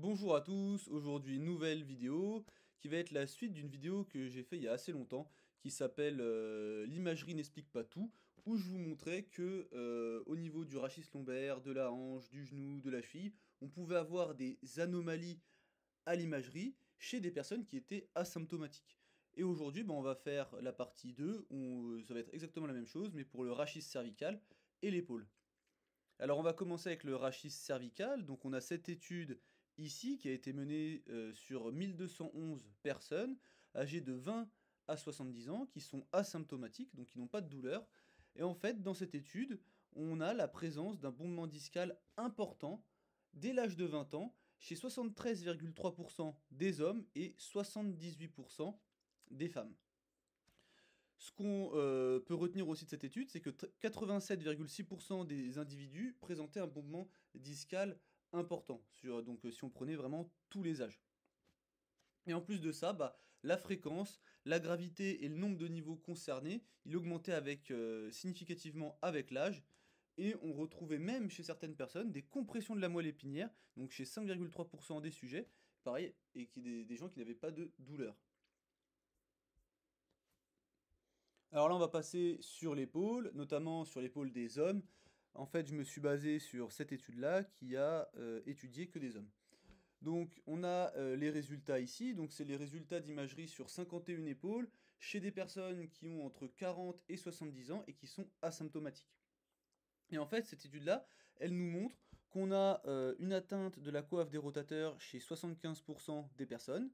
Bonjour à tous, aujourd'hui nouvelle vidéo qui va être la suite d'une vidéo que j'ai fait il y a assez longtemps qui s'appelle L'imagerie n'explique pas tout, où je vous montrais que au niveau du rachis lombaire, de la hanche, du genou, de la cheville, on pouvait avoir des anomalies à l'imagerie chez des personnes qui étaient asymptomatiques. Et aujourd'hui, on va faire la partie 2 où ça va être exactement la même chose mais pour le rachis cervical et l'épaule. Alors on va commencer avec le rachis cervical. Donc on a cette étude ici qui a été menée sur 1211 personnes âgées de 20 à 70 ans qui sont asymptomatiques, donc qui n'ont pas de douleur. Et en fait, dans cette étude, on a la présence d'un bombement discal important dès l'âge de 20 ans chez 73,3% des hommes et 78% des femmes. Ce qu'on peut retenir aussi de cette étude, c'est que 87,6% des individus présentaient un bombement discal important, donc si on prenait vraiment tous les âges. Et en plus de ça, la fréquence, la gravité et le nombre de niveaux concernés, il augmentait significativement avec l'âge, et on retrouvait même chez certaines personnes des compressions de la moelle épinière, donc chez 5,3% des sujets, pareil, et des gens qui n'avaient pas de douleur. Alors là, on va passer sur l'épaule, notamment sur l'épaule des hommes. En fait, je me suis basé sur cette étude-là qui a étudié que des hommes. Donc, on a les résultats ici. Donc, c'est les résultats d'imagerie sur 51 épaules chez des personnes qui ont entre 40 et 70 ans et qui sont asymptomatiques. Et en fait, cette étude-là, elle nous montre qu'on a une atteinte de la coiffe des rotateurs chez 75% des personnes,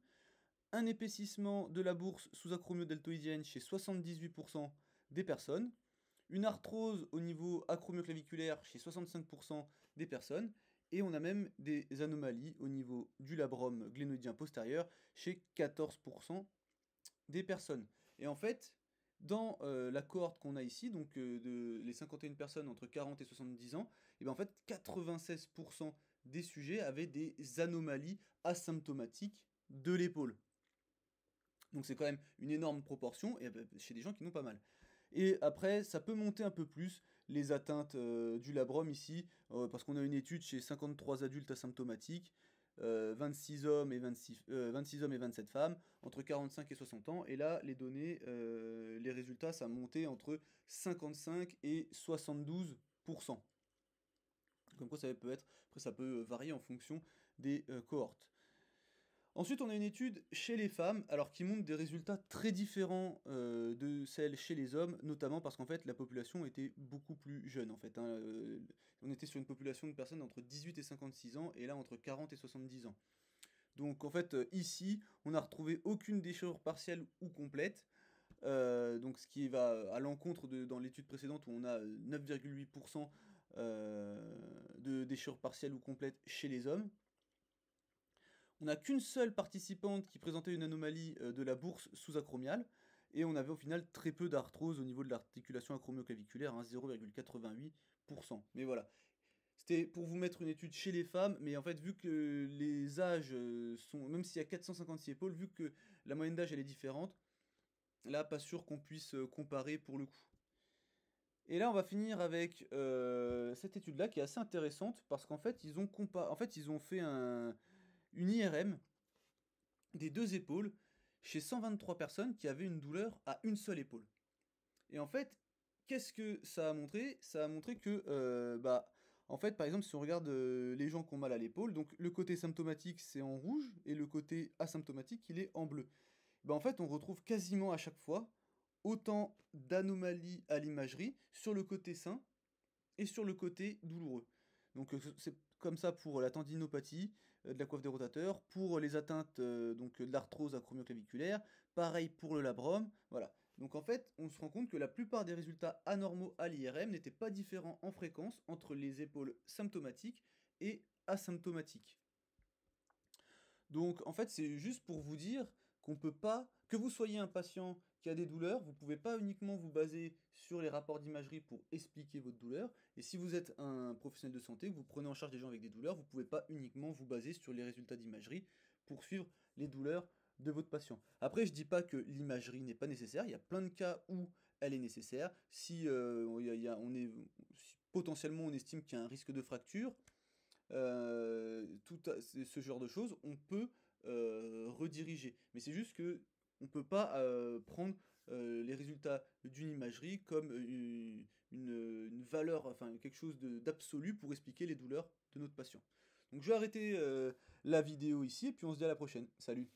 un épaississement de la bourse sous-acromio-deltoïdienne chez 78% des personnes, une arthrose au niveau acromioclaviculaire chez 65% des personnes, et on a même des anomalies au niveau du labrum glénoïdien postérieur chez 14% des personnes. Et en fait, dans la cohorte qu'on a ici, donc les 51 personnes entre 40 et 70 ans, et bien en fait 96% des sujets avaient des anomalies asymptomatiques de l'épaule. Donc c'est quand même une énorme proportion, et chez des gens qui n'ont pas mal. Et après, ça peut monter un peu plus, les atteintes du labrum ici, parce qu'on a une étude chez 53 adultes asymptomatiques, 26 hommes et 26 hommes et 27 femmes, entre 45 et 60 ans, et là, les données, les résultats, ça montait entre 55 et 72%. Comme quoi ça peut être, après ça peut varier en fonction des cohortes. Ensuite, on a une étude chez les femmes, alors qui montre des résultats très différents de celles chez les hommes, notamment parce qu'en fait la population était beaucoup plus jeune en fait, hein. On était sur une population de personnes entre 18 et 56 ans, et là entre 40 et 70 ans. Donc en fait ici, on n'a retrouvé aucune déchirure partielle ou complète, donc ce qui va à l'encontre de dans l'étude précédente où on a 9,8% de déchirure partielle ou complète chez les hommes. On n'a qu'une seule participante qui présentait une anomalie de la bourse sous-acromiale, et on avait au final très peu d'arthrose au niveau de l'articulation acromioclaviculaire, hein, 0,88%. Mais voilà, c'était pour vous mettre une étude chez les femmes, mais en fait, vu que les âges sont, même s'il y a 456 épaules, vu que la moyenne d'âge elle est différente, là, pas sûr qu'on puisse comparer pour le coup. Et là, on va finir avec cette étude-là qui est assez intéressante parce qu'en fait, ils ont fait une IRM des deux épaules chez 123 personnes qui avaient une douleur à une seule épaule. Et en fait, qu'est-ce que ça a montré? Ça a montré que, en fait, par exemple, si on regarde les gens qui ont mal à l'épaule, donc le côté symptomatique c'est en rouge et le côté asymptomatique il est en bleu. En fait, on retrouve quasiment à chaque fois autant d'anomalies à l'imagerie sur le côté sain et sur le côté douloureux. Donc c'est comme ça pour la tendinopathie de la coiffe des rotateurs, pour les atteintes donc de l'arthrose acromioclaviculaire, pareil pour le labrum, voilà. Donc en fait, on se rend compte que la plupart des résultats anormaux à l'IRM n'étaient pas différents en fréquence entre les épaules symptomatiques et asymptomatiques. Donc en fait, c'est juste pour vous dire qu'on peut pas, que vous soyez un patient qui a des douleurs, vous pouvez pas uniquement vous baser sur les rapports d'imagerie pour expliquer votre douleur. Et si vous êtes un professionnel de santé, que vous prenez en charge des gens avec des douleurs, vous pouvez pas uniquement vous baser sur les résultats d'imagerie pour suivre les douleurs de votre patient. Après, je dis pas que l'imagerie n'est pas nécessaire, il y a plein de cas où elle est nécessaire. Si, si potentiellement on estime qu'il y a un risque de fracture, ce genre de choses, on peut rediriger. Mais c'est juste que on peut pas prendre les résultats d'une imagerie comme une valeur, enfin quelque chose d'absolu pour expliquer les douleurs de notre patient. Donc je vais arrêter la vidéo ici et puis on se dit à la prochaine. Salut!